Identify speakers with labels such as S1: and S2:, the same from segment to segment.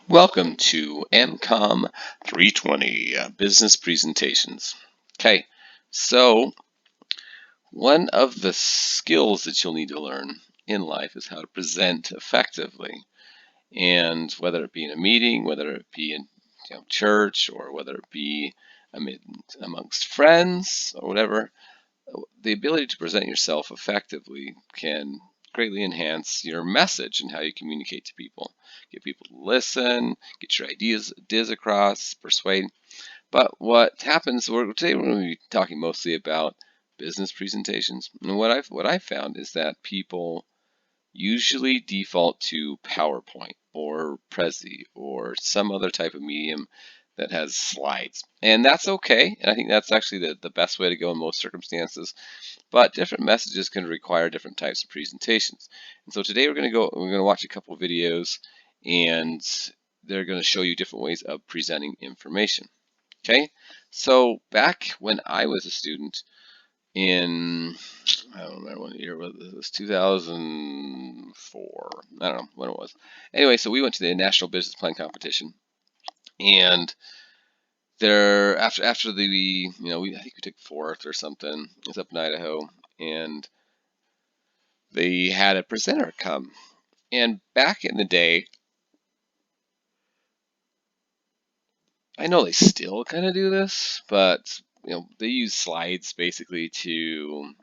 S1: Welcome to MCOM 320 Business Presentations. Okay, so one of the skills that you'll need to learn in life is how to present effectively. And whether it be in a meeting, whether it be in church, or whether it be amongst friends or whatever, the ability to present yourself effectively can greatly enhance your message and how you communicate to people. Get people to listen, get your ideas across, persuade. But what happens, today we're going to be talking mostly about business presentations. And what I've found is that people usually default to PowerPoint or Prezi or some other type of medium that has slides. And that's okay. And I think that's actually the best way to go in most circumstances. But different messages can require different types of presentations. And so today we're going to watch a couple of videos, and they're going to show you different ways of presenting information. Okay, so back when I was a student in, I don't remember what year it was, 2004. I don't know when it was. Anyway, so we went to the National Business Plan Competition, and there after the I think we took fourth or something. It was up in Idaho, and they had a presenter come. And back in the day, I know they still kind of do this, but they use slides basically to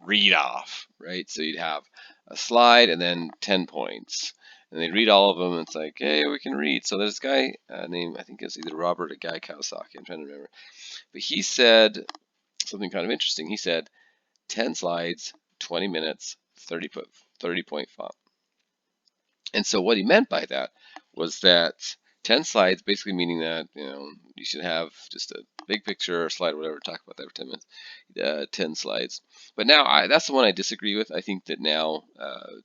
S1: read off, right? So you'd have a slide and then 10 points. And they'd read all of them, and it's like, hey, we can read. So there's a guy named, I think it's either Robert or Guy Kawasaki, I'm trying to remember. But he said something kind of interesting. He said, 10 slides, 20 minutes, 30 point font. And so what he meant by that was that 10 slides, basically meaning that you should have just a big picture or slide or whatever, talk about that for 10 minutes, 10 slides. But now that's the one I disagree with. I think that now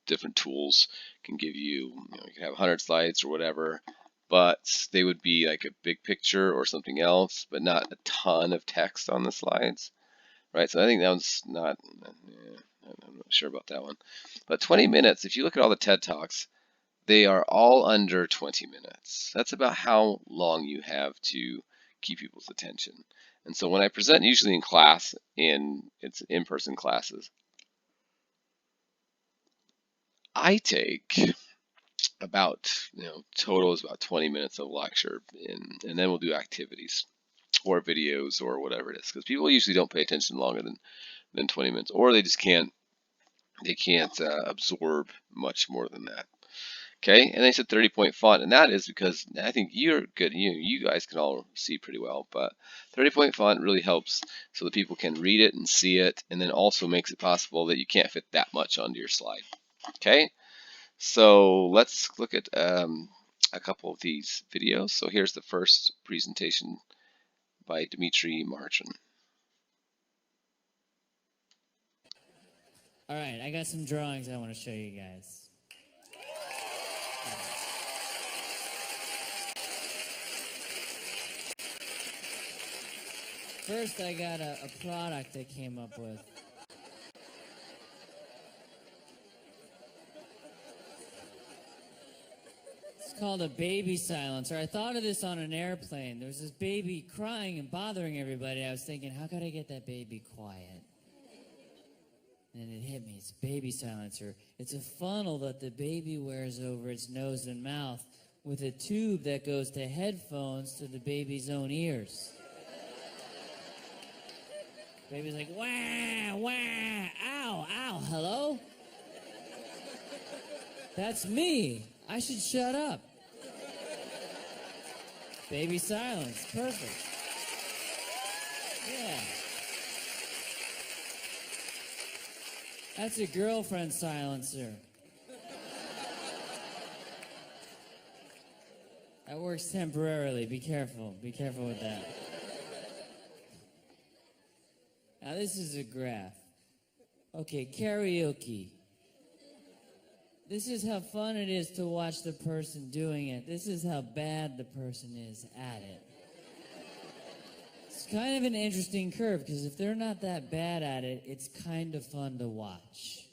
S1: different tools can give you can have 100 slides or whatever, but they would be like a big picture or something else, but not a ton of text on the slides, right? So I think that one's not, I'm not sure about that one. But 20 minutes, if you look at all the TED Talks, they are all under 20 minutes. That's about how long you have to keep people's attention. And so when I present, usually in class, it's in-person classes, I take about, total is about 20 minutes of lecture, and then we'll do activities or videos or whatever it is, because people usually don't pay attention longer than 20 minutes, or they just can't absorb much more than that. Okay, and they said 30-point font, and that is because I think you're good. You guys can all see pretty well, but 30-point font really helps so that people can read it and see it, and then also makes it possible that you can't fit that much onto your slide. Okay, so let's look at a couple of these videos. So here's the first presentation by Dmitry Marchin.
S2: All right, I got some drawings I want to show you guys. First, I got a product I came up with. It's called a baby silencer. I thought of this on an airplane. There was this baby crying and bothering everybody. I was thinking, how could I get that baby quiet? And it hit me. It's a baby silencer. It's a funnel that the baby wears over its nose and mouth with a tube that goes to headphones to the baby's own ears. Baby's like, wah, wah, ow, ow, hello? That's me. I should shut up. Baby silence, perfect. Yeah. That's a girlfriend silencer. That works temporarily. Be careful. Be careful with that. Now this is a graph. Okay, karaoke. This is how fun it is to watch the person doing it. This is how bad the person is at it. It's kind of an interesting curve, because if they're not that bad at it, it's kind of fun to watch.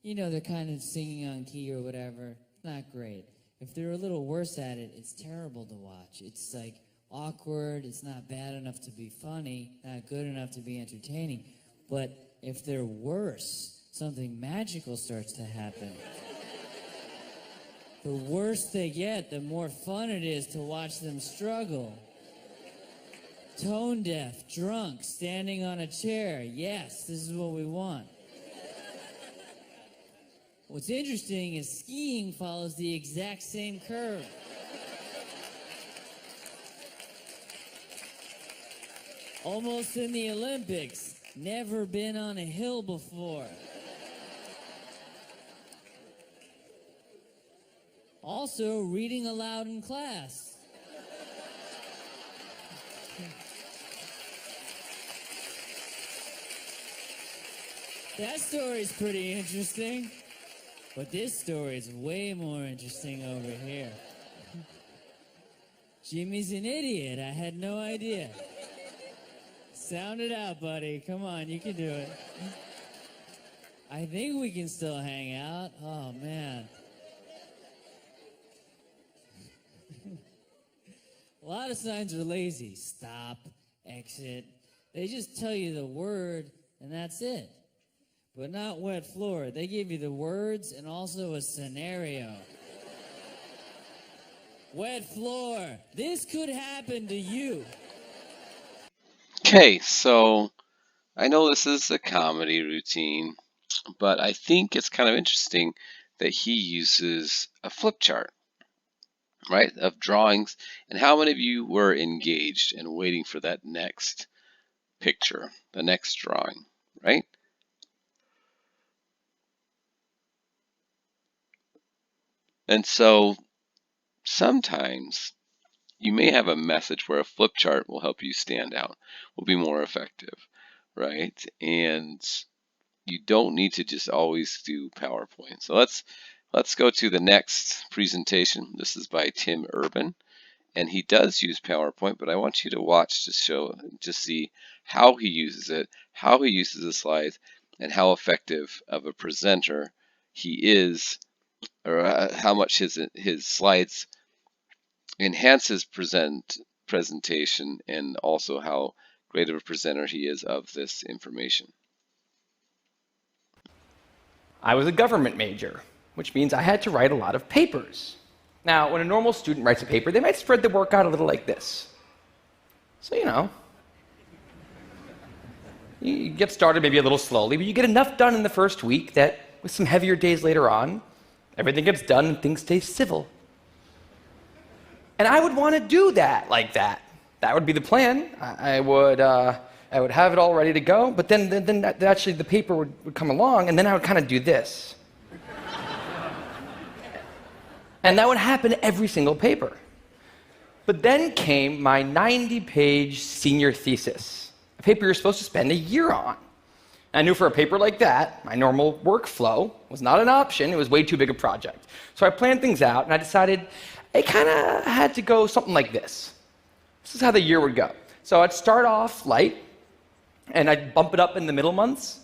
S2: They're kind of singing on key or whatever. Not great. If they're a little worse at it, it's terrible to watch. It's like awkward, it's not bad enough to be funny, not good enough to be entertaining. But if they're worse, something magical starts to happen. The worse they get, the more fun it is to watch them struggle. Tone deaf, drunk, standing on a chair. Yes, this is what we want. What's interesting is skiing follows the exact same curve. Almost in the Olympics. Never been on a hill before. Also, reading aloud in class. That story's pretty interesting. But this story is way more interesting over here. Jimmy's an idiot. I had no idea. Sound it out, buddy. Come on, you can do it. I think we can still hang out. Oh, man. A lot of signs are lazy. Stop, exit. They just tell you the word, and that's it. But not wet floor. They give you the words and also a scenario. Wet floor. This could happen to you.
S1: Okay, so I know this is a comedy routine, but I think it's kind of interesting that he uses a flip chart, right, of drawings. And how many of you were engaged and waiting for that next picture, the next drawing, right? And so sometimes you may have a message where a flip chart will help you stand out, will be more effective, right? And you don't need to just always do PowerPoint. So let's go to the next presentation. This is by Tim Urban, and he does use PowerPoint, but I want you to watch to see how he uses it, how he uses the slides, and how effective of a presenter he is, or how much his slides enhance his presentation, and also how great of a presenter he is of this information.
S3: I was a government major, which means I had to write a lot of papers. Now, when a normal student writes a paper, they might spread the work out a little like this. So, you get started maybe a little slowly, but you get enough done in the first week that with some heavier days later on, everything gets done and things stay civil. And I would want to do that like that. That would be the plan. I would have it all ready to go, but then actually the paper would come along, and then I would kind of do this. And that would happen every single paper. But then came my 90-page senior thesis, a paper you're supposed to spend a year on. I knew for a paper like that, my normal workflow was not an option. It was way too big a project. So I planned things out, and I decided it kind of had to go something like this. This is how the year would go. So I'd start off light, and I'd bump it up in the middle months.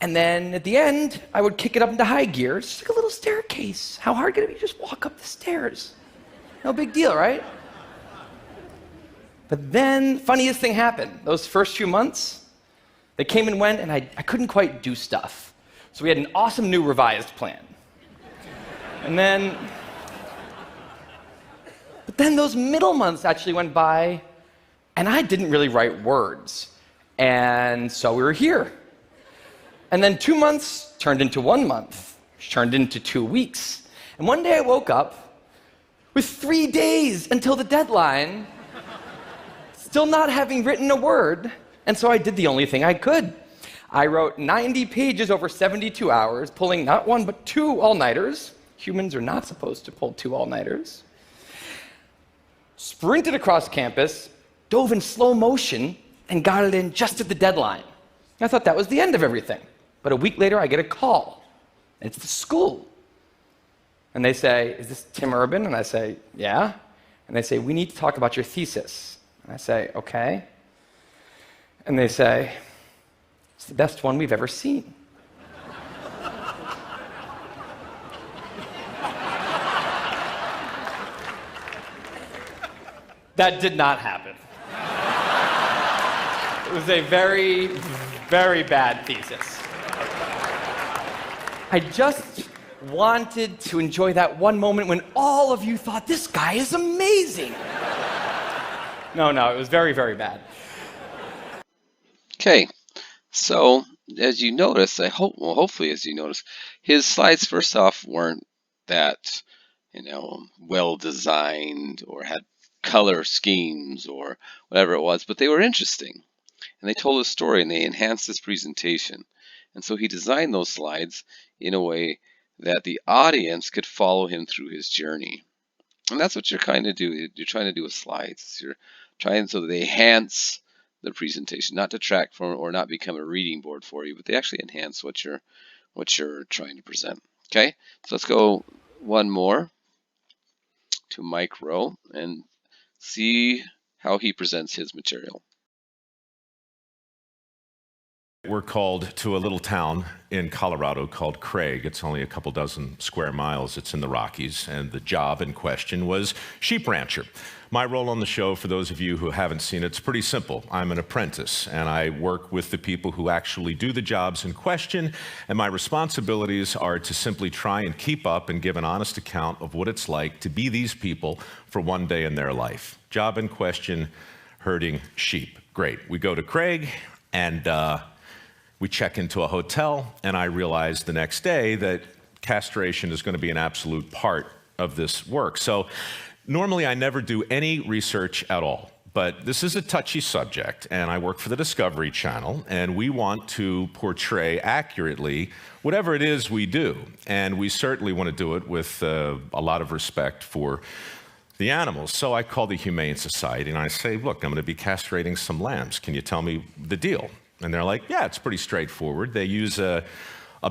S3: And then at the end, I would kick it up into high gear. It's just like a little staircase. How hard could it be? Just walk up the stairs. No big deal, right? But then, funniest thing happened. Those first few months, they came and went, and I couldn't quite do stuff. So we had an awesome new revised plan. But then those middle months actually went by, and I didn't really write words. And so we were here. And then 2 months turned into 1 month, which turned into 2 weeks. And one day I woke up with 3 days until the deadline, still not having written a word. And so I did the only thing I could. I wrote 90 pages over 72 hours, pulling not 1 but 2 all-nighters. Humans are not supposed to pull 2 all-nighters. Sprinted across campus, dove in slow motion, and got it in just at the deadline. I thought that was the end of everything. But a week later, I get a call. And it's the school. And they say, "Is this Tim Urban?" And I say, "Yeah." And they say, "We need to talk about your thesis." And I say, "Okay." And they say, "It's the best one we've ever seen." That did not happen. It was a very, very bad thesis. I just wanted to enjoy that one moment when all of you thought, this guy is amazing. No, it was very, very bad.
S1: Okay, so as you notice, hopefully as you notice, his slides first off weren't that, well designed or had color schemes or whatever it was, but they were interesting. And they told a story and they enhanced his presentation. And so he designed those slides in a way that the audience could follow him through his journey. And that's what you're trying to do. You're trying to do with slides. You're trying so that they enhance the presentation, not detract from or not become a reading board for you, but they actually enhance what you're trying to present. Okay, so let's go one more to Mike Rowe and see how he presents his material.
S4: We're called to a little town in Colorado called Craig. It's only a couple dozen square miles. It's in the Rockies, and the job in question was sheep rancher. My role on the show, for those of you who haven't seen it, it's pretty simple. I'm an apprentice, and I work with the people who actually do the jobs in question, and my responsibilities are to simply try and keep up and give an honest account of what it's like to be these people for one day in their life. Job in question, herding sheep. Great. We go to Craig, and we check into a hotel, and I realize the next day that castration is going to be an absolute part of this work. So normally I never do any research at all, but this is a touchy subject, and I work for the Discovery Channel, and we want to portray accurately whatever it is we do, and we certainly want to do it with a lot of respect for the animals. So I call the Humane Society, and I say, look, I'm going to be castrating some lambs. Can you tell me the deal? And they're like, yeah, it's pretty straightforward. They use a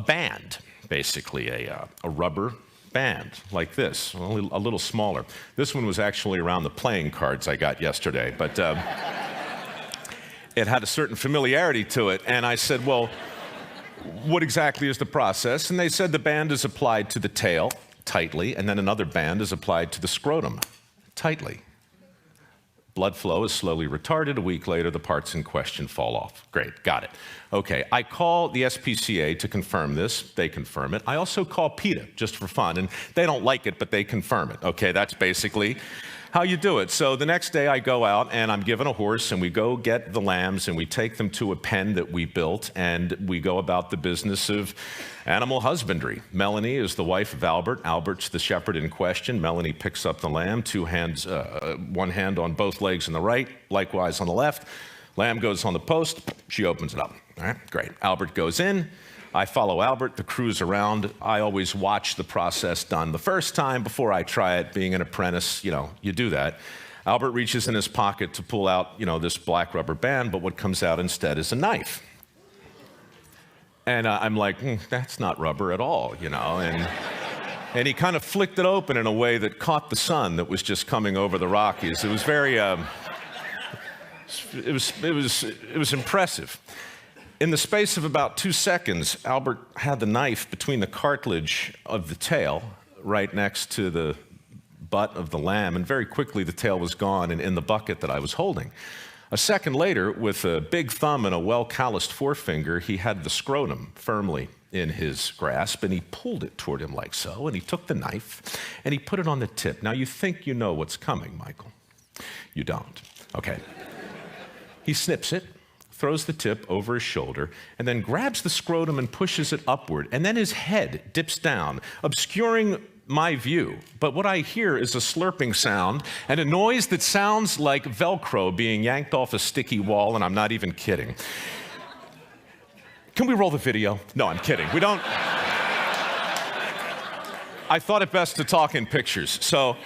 S4: band, basically a rubber band like this, only a little smaller. This one was actually around the playing cards I got yesterday, but it had a certain familiarity to it. And I said, well, what exactly is the process? And they said the band is applied to the tail tightly, and then another band is applied to the scrotum tightly. Blood flow is slowly retarded. A week later, the parts in question fall off. Great, got it. Okay, I call the SPCA to confirm this. They confirm it. I also call PETA, just for fun, and they don't like it, but they confirm it. Okay, that's basically how you do it. So the next day I go out and I'm given a horse and we go get the lambs and we take them to a pen that we built and we go about the business of animal husbandry. Melanie is the wife of Albert. Albert's the shepherd in question. Melanie picks up the lamb, one hand on both legs on the right, likewise on the left. Lamb goes on the post, she opens it up. All right, great. Albert goes in. I follow Albert, the crew's around. I always watch the process done the first time before I try it. Being an apprentice, you do that. Albert reaches in his pocket to pull out, this black rubber band, but what comes out instead is a knife. And I'm like, that's not rubber at all, and he kind of flicked it open in a way that caught the sun that was just coming over the Rockies. It was very, it was impressive. In the space of about 2 seconds, Albert had the knife between the cartilage of the tail, right next to the butt of the lamb, and very quickly the tail was gone and in the bucket that I was holding. A second later, with a big thumb and a well-calloused forefinger, he had the scrotum firmly in his grasp, and he pulled it toward him like so, and he took the knife, and he put it on the tip. Now, you think you know what's coming, Michael. You don't. Okay. He snips it, throws the tip over his shoulder, and then grabs the scrotum and pushes it upward, and then his head dips down, obscuring my view. But what I hear is a slurping sound and a noise that sounds like Velcro being yanked off a sticky wall, and I'm not even kidding. Can we roll the video? No, I'm kidding. We don't. I thought it best to talk in pictures. So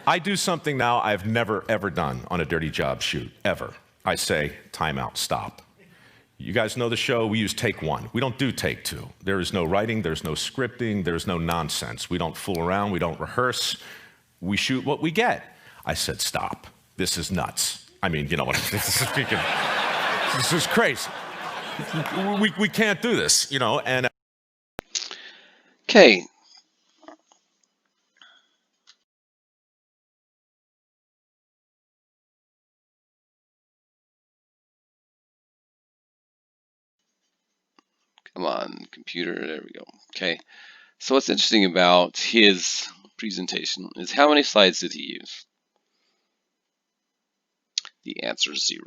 S4: I do something now I've never, ever done on a dirty job shoot, ever. I say, time out, stop. You guys know the show, we use take one. We don't do take two. There is no writing, there's no scripting, there's no nonsense. We don't fool around, we don't rehearse. We shoot what we get. I said, stop. This is nuts. I mean, you know what, this is crazy. We can't do this, and.
S1: Okay, on, computer, there we go. Okay, so what's interesting about his presentation is how many slides did he use? The answer is 0,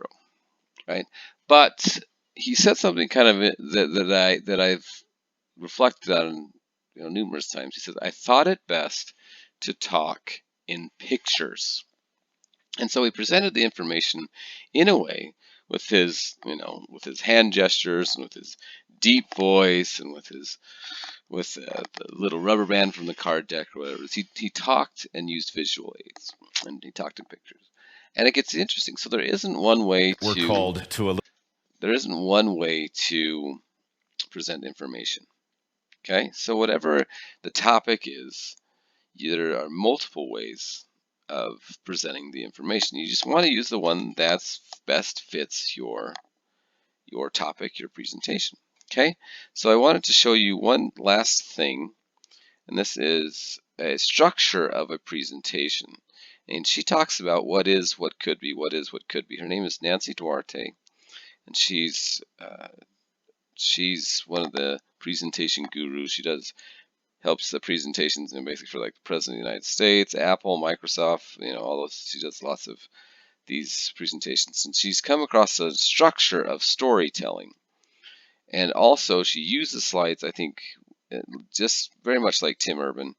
S1: right? But he said something kind of that I've reflected on, numerous times. He says, I thought it best to talk in pictures. And so he presented the information in a way with his, with his hand gestures and with his deep voice and with the little rubber band from the card deck or whatever. He talked and used visual aids, and he talked in pictures. And it gets interesting. So there isn't one way
S4: We're
S1: to
S4: called to a
S1: present information. Okay, so whatever the topic is, there are multiple ways of presenting the information. You just want to use the one that's best fits your topic, your presentation. Okay, so I wanted to show you one last thing, and this is a structure of a presentation. And she talks about what is, what could be, what is, what could be. Her name is Nancy Duarte, and she's one of the presentation gurus. She helps the presentations, basically for like the President of the United States, Apple, Microsoft, all those. She does lots of these presentations, and she's come across a structure of storytelling. And also she uses slides, I think, just very much like Tim Urban,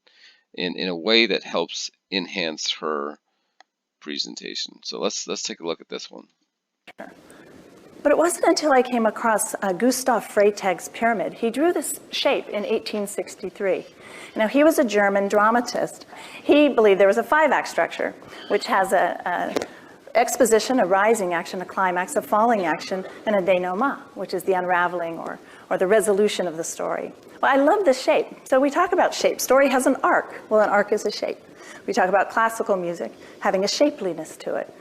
S1: in a way that helps enhance her presentation. So let's take a look at this one.
S5: But it wasn't until I came across Gustav Freytag's pyramid. He drew this shape in 1863. Now, he was a German dramatist. He believed there was a 5-act structure, which has a exposition, a rising action, a climax, a falling action, and a denouement, which is the unraveling or the resolution of the story. Well, I love this shape. So we talk about shape. Story has an arc. Well, an arc is a shape. We talk about classical music having a shapeliness to it.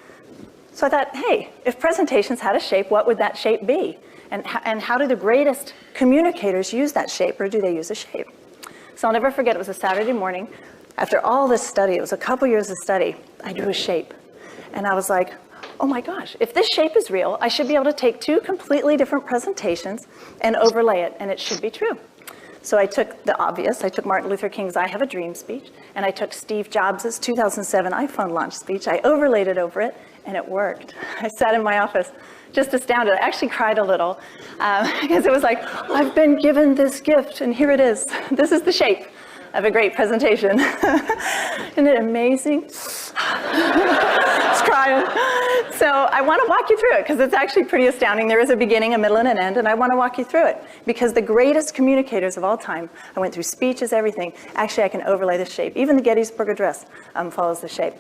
S5: So I thought, hey, if presentations had a shape, what would that shape be? And how do the greatest communicators use that shape, or do they use a shape? So I'll never forget, it was a Saturday morning. After all this study, it was a couple years of study, I drew a shape. And I was like, oh my gosh, if this shape is real, I should be able to take 2 completely different presentations and overlay it, and it should be true. So I took the obvious. I took Martin Luther King's I Have a Dream speech, and I took Steve Jobs' 2007 iPhone launch speech. I overlaid it over it, and it worked. I sat in my office just astounded. I actually cried a little because it was like, I've been given this gift, and here it is. This is the shape of a great presentation. Isn't it amazing? It's crying. So I want to walk you through it because it's actually pretty astounding. There is a beginning, a middle, and an end, and I want to walk you through it because the greatest communicators of all time, I went through speeches, everything. Actually, I can overlay the shape. Even the Gettysburg Address follows the shape.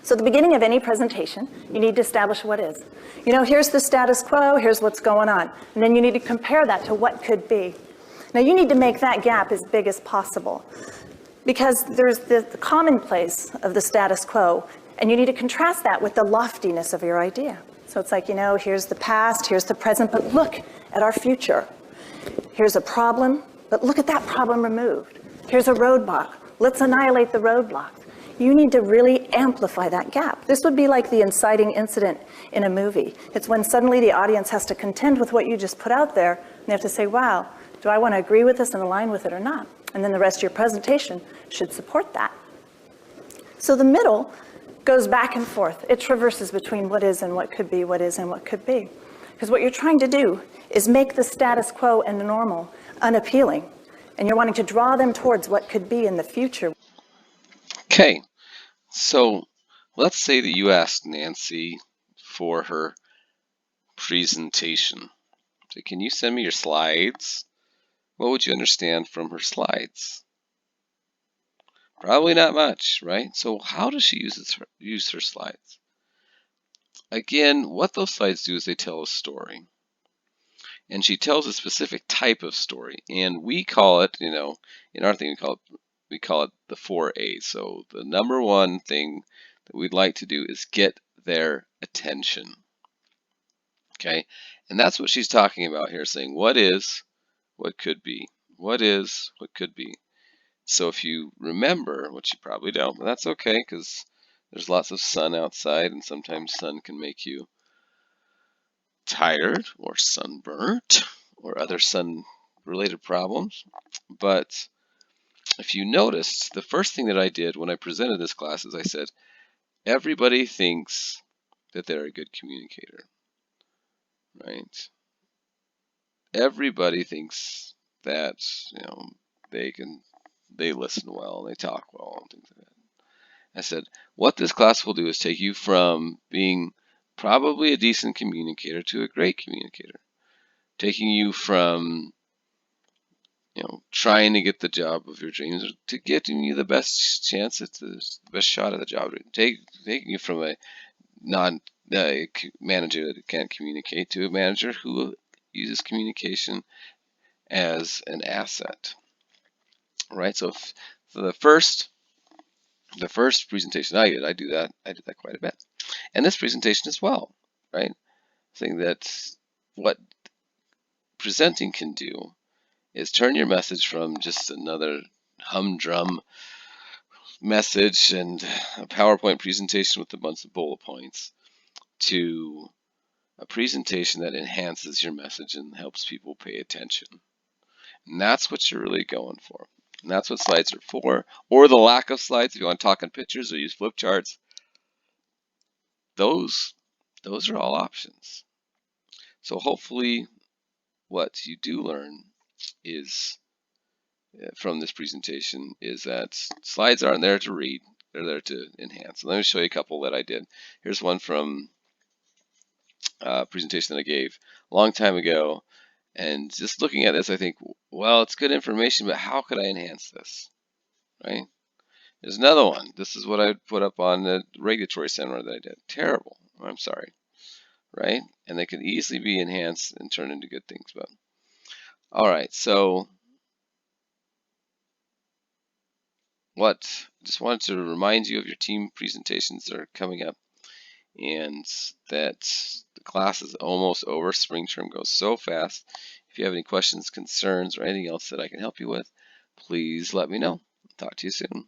S5: So at the beginning of any presentation, you need to establish what is. Here's the status quo, here's what's going on. And then you need to compare that to what could be. Now you need to make that gap as big as possible because there's the commonplace of the status quo, and you need to contrast that with the loftiness of your idea. So it's like, here's the past, here's the present, but look at our future. Here's a problem, but look at that problem removed. Here's a roadblock, let's annihilate the roadblock. You need to really amplify that gap. This would be like the inciting incident in a movie. It's when suddenly the audience has to contend with what you just put out there, and they have to say, wow, do I want to agree with this and align with it or not? And then the rest of your presentation should support that. So the middle goes back and forth. It traverses between what is and what could be, what is and what could be. Because what you're trying to do is make the status quo and the normal unappealing. And you're wanting to draw them towards what could be in the future.
S1: Okay, so let's say that you asked Nancy for her presentation. So can you send me your slides? What would you understand from her slides? Probably not much, right? So how does she use her slides? Again, what those slides do is they tell a story. And she tells a specific type of story. And we call it, in our thing, we call it the 4 A's. So the number one thing that we'd like to do is get their attention. Okay? And that's what she's talking about here, saying what is, what could be. What is, what could be. So if you remember, which you probably don't, but that's okay because there's lots of sun outside, and sometimes sun can make you tired or sunburnt or other sun related problems. But if you noticed, the first thing that I did when I presented this class is I said, everybody thinks that they're a good communicator, right? Everybody thinks that, they listen well and they talk well and things like that. I said, what this class will do is take you from being probably a decent communicator to a great communicator, taking you from trying to get the job of your dreams to getting you the best chance at the best shot at the job. Taking you from a manager that can't communicate to a manager who uses communication as an asset, right? So the first presentation I did that quite a bit, and this presentation as well, right? Saying that what presenting can do is turn your message from just another humdrum message and a PowerPoint presentation with a bunch of bullet points to a presentation that enhances your message and helps people pay attention. And that's what you're really going for. And that's what slides are for, or the lack of slides. If you want to talk in pictures or use flip charts, those are all options. So hopefully what you do learn is from this presentation is that slides aren't there to read, they're there to enhance. Let me show you a couple that I did. Here's one from a presentation that I gave a long time ago, and just looking at this I think, well, it's good information, but how could I enhance this, right? There's another one. This is what I put up on the regulatory seminar that I did. Terrible. I'm sorry, right? And they can easily be enhanced and turned into good things. But all right, so just wanted to remind you of your team presentations that are coming up, and that the class is almost over. Spring term goes so fast. If you have any questions, concerns, or anything else that I can help you with, please let me know. Talk to you soon.